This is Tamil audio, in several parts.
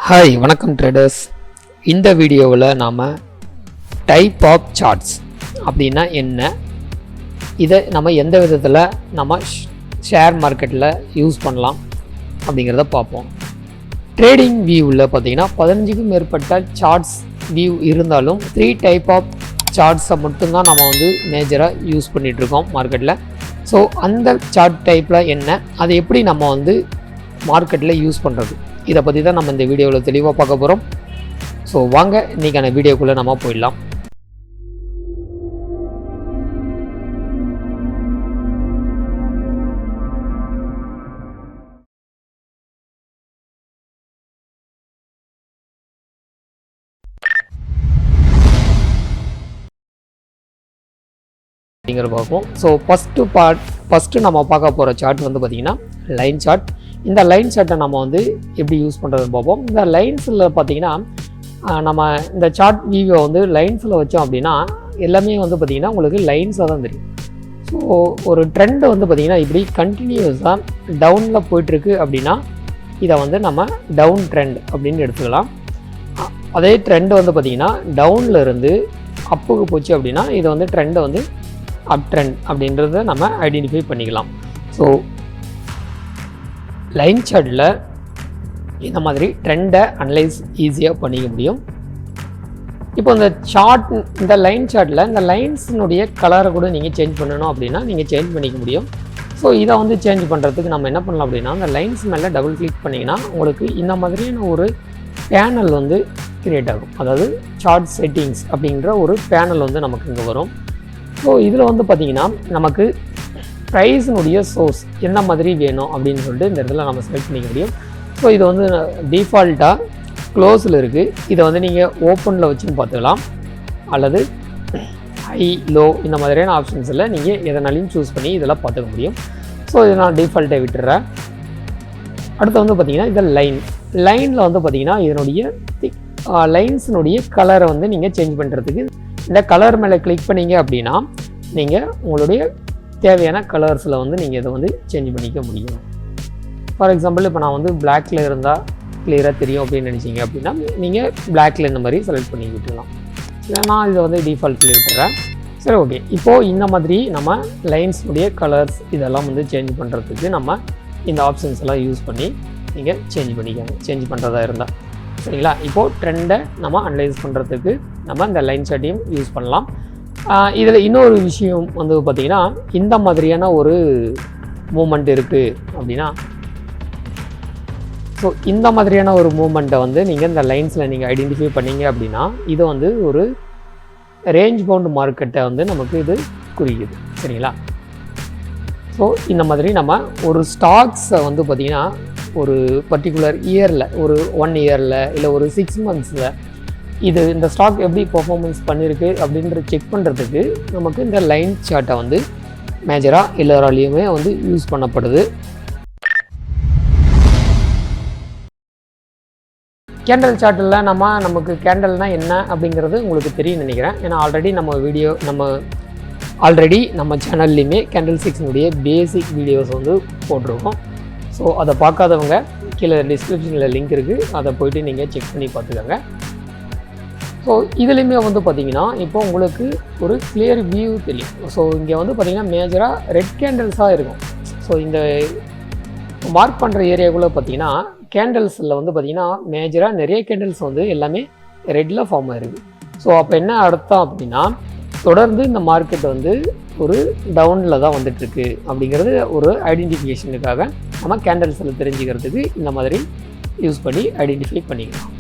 ஹாய் வணக்கம் ட்ரேடர்ஸ். இந்த வீடியோவில் நாம் டைப் ஆஃப் சார்ட்ஸ் அப்படின்னா என்ன, இதை நம்ம எந்த விதத்தில் நம்ம ஷேர் மார்க்கெட்டில் யூஸ் பண்ணலாம் அப்படிங்கிறத பார்ப்போம். ட்ரேடிங் வியூவில் பார்த்திங்கன்னா 15க்கும் மேற்பட்ட சார்ட்ஸ் வியூ இருந்தாலும் 3 டைப் ஆஃப் சார்ட்ஸை மட்டும்தான் நம்ம மேஜராக யூஸ் பண்ணிகிட்ருக்கோம் மார்க்கெட்டில். ஸோ அந்த சார்ட் டைப்பில் என்ன, அதை எப்படி நம்ம மார்க்கெட்டில் யூஸ் பண்ணுறது, இதை பற்றி தான் நம்ம இந்த வீடியோவில் தெளிவாக பார்க்க போகிறோம். ஸோ வாங்க இன்றைக்கான வீடியோக்குள்ளே நம்ம போயிடலாம். அப்படிங்கிற பார்ப்போம். ஸோ ஃபஸ்ட்டு நம்ம பார்க்க போகிற சார்ட் பார்த்திங்கன்னா லைன் சார்ட். இந்த லைன் சார்ட்டை நம்ம எப்படி யூஸ் பண்ணுறதுன்னு பார்ப்போம். இந்த லைன்ஸில் பார்த்திங்கன்னா நம்ம இந்த சார்ட் வியூவை லைன்ஸில் வச்சோம் அப்படின்னா எல்லாமே பார்த்திங்கன்னா உங்களுக்கு லைன்ஸாக தான் தெரியும். ஸோ ஒரு ட்ரெண்டு பார்த்திங்கன்னா இப்படி கண்டினியூஸாக டவுனில் போயிட்டுருக்கு அப்படின்னா இதை நம்ம டவுன் ட்ரெண்ட் அப்படின்னு எடுத்துக்கலாம். அதே ட்ரெண்டு பார்த்திங்கன்னா டவுனில் இருந்து அப்புக்கு போச்சு அப்படின்னா இது ட்ரெண்டை அப் ட்ரெண்ட் அப்படின்றத நம்ம ஐடென்டிஃபை பண்ணிக்கலாம். ஸோ லைன் சார்ட்டில் இந்த மாதிரி ட்ரெண்டை அனலைஸ் ஈஸியாக பண்ணிக்க முடியும். இப்போ இந்த லைன் சார்ட்டில் இந்த லைன்ஸினுடைய கலரை கூட நீங்கள் சேஞ்ச் பண்ணணும் அப்படின்னா நீங்கள் சேஞ்ச் பண்ணிக்க முடியும். ஸோ இதை சேஞ்ச் பண்ணுறதுக்கு நம்ம என்ன பண்ணலாம் அப்படின்னா இந்த லைன்ஸ் மேலே டபுள் கிளிக் பண்ணிங்கன்னா உங்களுக்கு இந்த மாதிரியான ஒரு பேனல் கிரியேட் ஆகும். அதாவது சார்ட் செட்டிங்ஸ் அப்படின்ற ஒரு பேனல் நமக்கு இங்கே வரும். ஸோ இதில் பார்த்திங்கன்னா நமக்கு ப்ரைஸினுடைய சோர்ஸ் என்ன மாதிரி வேணும் அப்படின்னு சொல்லிட்டு இந்த இடத்துல நம்ம செலக்ட் பண்ணிக்க முடியும். ஸோ இது டிஃபால்ட்டாக க்ளோஸில் இருக்குது. இதை நீங்கள் ஓப்பனில் வச்சுன்னு பார்த்துக்கலாம், அல்லது ஹை லோ இந்த மாதிரியான ஆப்ஷன்ஸில் நீங்கள் எதனாலையும் சூஸ் பண்ணி இதெல்லாம் பார்த்துக்க முடியும். ஸோ இதை நான் டிஃபால்ட்டை விட்டுறேன். அடுத்து பார்த்திங்கன்னா இந்த லைனில் பார்த்திங்கன்னா இதனுடைய லைன்ஸினுடைய கலரை நீங்கள் சேஞ்ச் பண்ணுறதுக்கு இந்த கலர் மேலே கிளிக் பண்ணிங்க அப்படின்னா நீங்கள் உங்களுடைய தேவையான கலர்ஸில் நீங்கள் இதை சேஞ்ச் பண்ணிக்க முடியும். ஃபார் எக்ஸாம்பிள் இப்போ நான் பிளாக்கில் இருந்தால் கிளியராக தெரியும் அப்படின்னு நினச்சிங்க அப்படின்னா நீங்கள் பிளாக்கில் இந்த மாதிரி செலக்ட் பண்ணி விட்டுக்கலாம். நான் இதை டிஃபால்ட்டில் விட்டுறேன். சரி, ஓகே. இப்போது இந்த மாதிரி நம்ம லைன்ஸுடைய கலர்ஸ் இதெல்லாம் சேஞ்ச் பண்ணுறதுக்கு நம்ம இந்த ஆப்ஷன்ஸ் எல்லாம் யூஸ் பண்ணி நீங்கள் சேஞ்ச் பண்ணிக்கோங்க, சேஞ்ச் பண்ணுறதா இருந்தால். சரிங்களா? இப்போது ட்ரெண்டை நம்ம அனலைஸ் பண்ணுறதுக்கு நம்ம இந்த லைன் சார்ட்டையும் யூஸ் பண்ணலாம். இதில் இன்னொரு விஷயம் பார்த்திங்கன்னா இந்த மாதிரியான ஒரு மூமெண்ட் இருக்குது அப்படின்னா, ஸோ இந்த மாதிரியான ஒரு மூமெண்ட்டை நீங்கள் இந்த லைன்ஸில் நீங்கள் ஐடென்டிஃபை பண்ணிங்க அப்படின்னா இது ஒரு ரேஞ்ச் பவுண்ட் மார்க்கெட்டை நமக்கு இது குறிக்குது. சரிங்களா? ஸோ இந்த மாதிரி நம்ம ஒரு ஸ்டாக்ஸை பார்த்திங்கன்னா ஒரு பர்டிகுலர் இயரில், ஒரு 1 இயரில் இல்லை ஒரு 6 மந்த்ஸில் இந்த ஸ்டாக் எப்படி பர்ஃபார்மன்ஸ் பண்ணியிருக்கு அப்படின்ற செக் பண்ணுறதுக்கு நமக்கு இந்த லைன் சார்ட்டை மேஜராக எல்லாராலையுமே யூஸ் பண்ணப்படுது. கேண்டல் சார்ட்டில் நமக்கு கேண்டல்னால் என்ன அப்படிங்கிறது உங்களுக்கு தெரியும் நினைக்கிறேன். ஏன்னா ஆல்ரெடி நம்ம சேனல்லையுமே கேண்டல்ஸ்டிக்ஸினுடைய பேசிக் வீடியோஸ் போட்டிருக்கோம். ஸோ அதை பார்க்காதவங்க கீழே டிஸ்கிரிப்ஷனில் லிங்க் இருக்குது, அதை போய்ட்டு நீங்கள் செக் பண்ணி பார்த்துக்கோங்க. ஸோ இதுலேயுமே பார்த்திங்கன்னா இப்போ உங்களுக்கு ஒரு கிளியர் வியூ தெரியும். ஸோ இங்கே பார்த்திங்கன்னா மேஜராக ரெட் கேண்டல்ஸாக இருக்கும். ஸோ இந்த மார்க் பண்ணுற ஏரியாக்குள்ளே பார்த்திங்கன்னா கேண்டல்ஸில் பார்த்திங்கன்னா மேஜராக நிறைய கேண்டல்ஸ் எல்லாமே ரெட்டில் ஃபார்ம் ஆகிருக்கு. ஸோ அப்போ என்ன அர்த்தம் அப்படின்னா தொடர்ந்து இந்த மார்க்கெட் ஒரு டவுனில் தான் வந்துட்டுருக்கு அப்படிங்கிறது ஒரு ஐடென்டிஃபிகேஷனுக்காக நம்ம கேண்டல்ஸில் தெரிஞ்சுக்கிறதுக்கு இந்த மாதிரி யூஸ் பண்ணி ஐடென்டிஃபை பண்ணிக்கலாம்.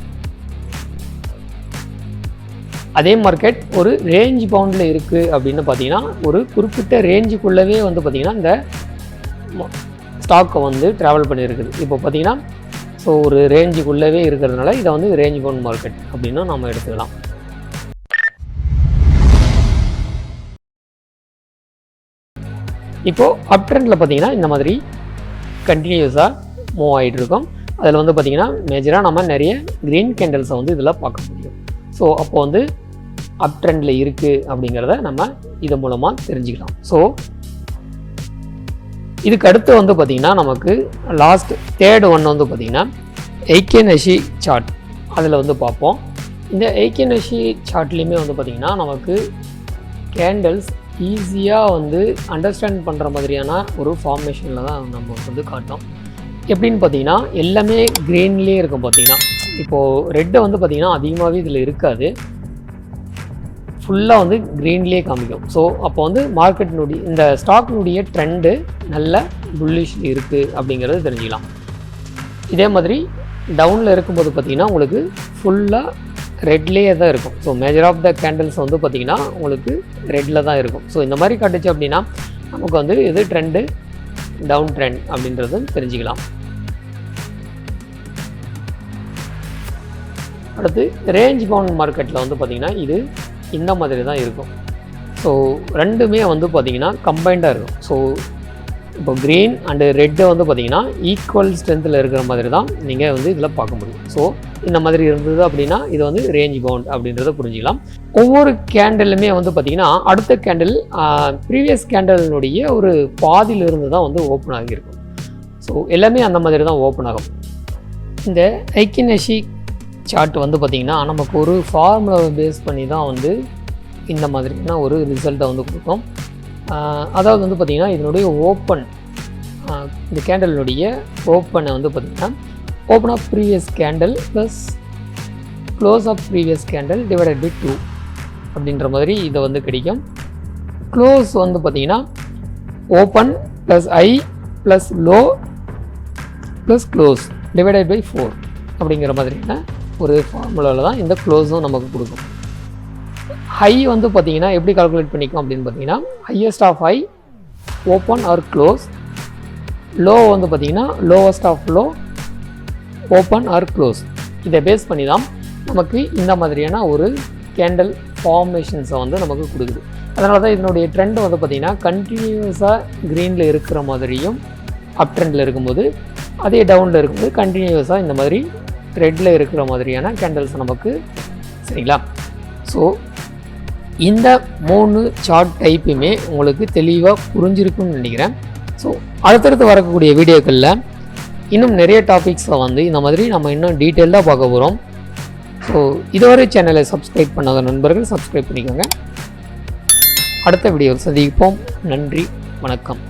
அதே மார்க்கெட் ஒரு ரேஞ்ச் பவுண்டில் இருக்குது அப்படின்னு பார்த்தீங்கன்னா ஒரு குறிப்பிட்ட ரேஞ்சுக்குள்ளவே பார்த்திங்கன்னா இந்த ஸ்டாக்கை ட்ராவல் பண்ணியிருக்குது. இப்போ பார்த்திங்கன்னா ஸோ ஒரு ரேஞ்சுக்குள்ளவே இருக்கிறதுனால இதை ரேஞ்ச் பவுண்ட் மார்க்கெட் அப்படின்னு நம்ம எடுத்துக்கலாம். இப்போது அப் ட்ரெண்டில் பார்த்திங்கன்னா இந்த மாதிரி கண்டினியூஸாக மூவ் ஆகிட்டு இருக்கோம். அதில் பார்த்திங்கன்னா மேஜராக நம்ம நிறைய க்ரீன் கேண்டல்ஸை இதில் பார்க்க முடியும். ஸோ அப்போது அப் ட்ரெண்டில் இருக்குது அப்படிங்கிறத நம்ம இது மூலமாக தெரிஞ்சுக்கலாம். ஸோ இதுக்கு அடுத்து பார்த்திங்கன்னா நமக்கு லாஸ்ட் தேர்ட் ஒன் பார்த்திங்கன்னா எய்கே-நஷி சார்ட் அதில் வந்து பார்ப்போம். இந்த எய்கே-நஷி சார்ட்லேயுமே வந்து பார்த்திங்கன்னா நமக்கு கேண்டல்ஸ் ஈஸியாக வந்து அண்டர்ஸ்டாண்ட் பண்ணுற மாதிரியான ஒரு ஃபார்மேஷனில் தான் நம்ம வந்து காட்டும். எப்படின்னு பார்த்தீங்கன்னா எல்லாமே க்ரீன்லேயே இருக்கும். பார்த்திங்கன்னா இப்போது ரெட்டை வந்து பார்த்திங்கன்னா அதிகமாகவே இதில் இருக்காது, ஃபுல்லாக வந்து க்ரீன்லேயே காமிக்கும். ஸோ அப்போ வந்து மார்க்கெட்டினுடைய இந்த ஸ்டாக்னுடைய ட்ரெண்டு நல்ல புல்லிஷ் இருக்குது அப்படிங்கிறது தெரிஞ்சுக்கலாம். இதே மாதிரி டவுனில் இருக்கும்போது பார்த்திங்கன்னா உங்களுக்கு ஃபுல்லாக ரெட்லேயே தான் இருக்கும். So major of the candles வந்து பார்த்திங்கன்னா உங்களுக்கு ரெட்டில் தான் இருக்கும். ஸோ இந்த மாதிரி காட்டுச்சு அப்படின்னா நமக்கு வந்து இது ட்ரெண்டு டவுன் ட்ரெண்ட் அப்படின்றது தெரிஞ்சுக்கலாம். அடுத்து ரேஞ்ச் பவுண்ட் மார்க்கெட்டில் வந்து பார்த்திங்கன்னா இது இந்த மாதிரி தான் இருக்கும். ஸோ ரெண்டுமே வந்து பார்த்திங்கன்னா கம்பைண்டாக இருக்கும். ஸோ இப்போ க்ரீன் அண்டு ரெட்டு வந்து பார்த்திங்கன்னா ஈக்குவல் ஸ்ட்ரென்த்தில் இருக்கிற மாதிரி தான் நீங்கள் வந்து இதில் பார்க்க முடியும். ஸோ இந்த மாதிரி இருந்தது அப்படின்னா இது வந்து ரேஞ்ச் பவுண்ட் அப்படின்றத புரிஞ்சிக்கலாம். ஒவ்வொரு கேண்டலுமே வந்து பார்த்திங்கன்னா அடுத்த கேண்டில் ப்ரீவியஸ் கேண்டலினுடைய ஒரு பாதியிலிருந்து தான் வந்து ஓப்பன் ஆகியிருக்கும். ஸோ எல்லாமே அந்த மாதிரி தான் ஓப்பன் ஆகும். இந்த எய்கே-நஷி சார்ட் வந்து பார்த்திங்கன்னா நமக்கு ஒரு ஃபார்முலாவை பேஸ் பண்ணி தான் வந்து இந்த மாதிரியான ஒரு ரிசல்ட்டை வந்து கொடுக்கும். அதாவது வந்து பார்த்திங்கன்னா இதனுடைய ஓப்பன் இந்த கேண்டலினுடைய ஓப்பனை வந்து பார்த்திங்கன்னா open of previous candle plus close of previous candle divided by 2 அப்படின்ற மாதிரி இதை வந்து கிடைக்கும். க்ளோஸ் வந்து பார்த்திங்கன்னா open plus high plus low plus close divided by 4 அப்படிங்கிற மாதிரியான ஒரு ஃபார்முலாவில் தான் இந்த க்ளோஸும் நமக்கு கொடுக்கும். ஹை வந்து பார்த்திங்கன்னா எப்படி கால்குலேட் பண்ணிக்கும் அப்படின்னு பார்த்தீங்கன்னா highest of high open or close, low வந்து பார்த்திங்கன்னா lowest of low open or close. இதை பேஸ் பண்ணி தான் நமக்கு இந்த மாதிரியான ஒரு கேண்டல் ஃபார்மேஷன்ஸை வந்து நமக்கு கொடுக்குது. அதனால தான் இதனுடைய ட்ரெண்ட் வந்து பார்த்திங்கன்னா கண்டினியூஸாக க்ரீனில் இருக்கிற மாதிரியும் அப் ட்ரெண்டில் இருக்கும்போது, அதே டவுனில் இருக்கும்போது கண்டினியூஸாக இந்த மாதிரி ரெட்டில் இருக்கிற மாதிரியான கேண்டல்ஸ் நமக்கு சரிங்களா. ஸோ இந்த 3 சார்ட் டைப்புமே உங்களுக்கு தெளிவாக புரிஞ்சிருக்குன்னு நினைக்கிறேன். ஸோ அடுத்தடுத்து வரக்கூடிய வீடியோக்களில் இன்னும் நிறைய டாபிக்ஸை வந்து இந்த மாதிரி நம்ம இன்னும் டீட்டெயிலாக பார்க்க போகிறோம். ஸோ இதுவரை சேனலை சப்ஸ்கிரைப் பண்ணாத நண்பர்கள் சப்ஸ்கிரைப் பண்ணிக்கோங்க. அடுத்த வீடியோவில் சந்திப்போம். நன்றி, வணக்கம்.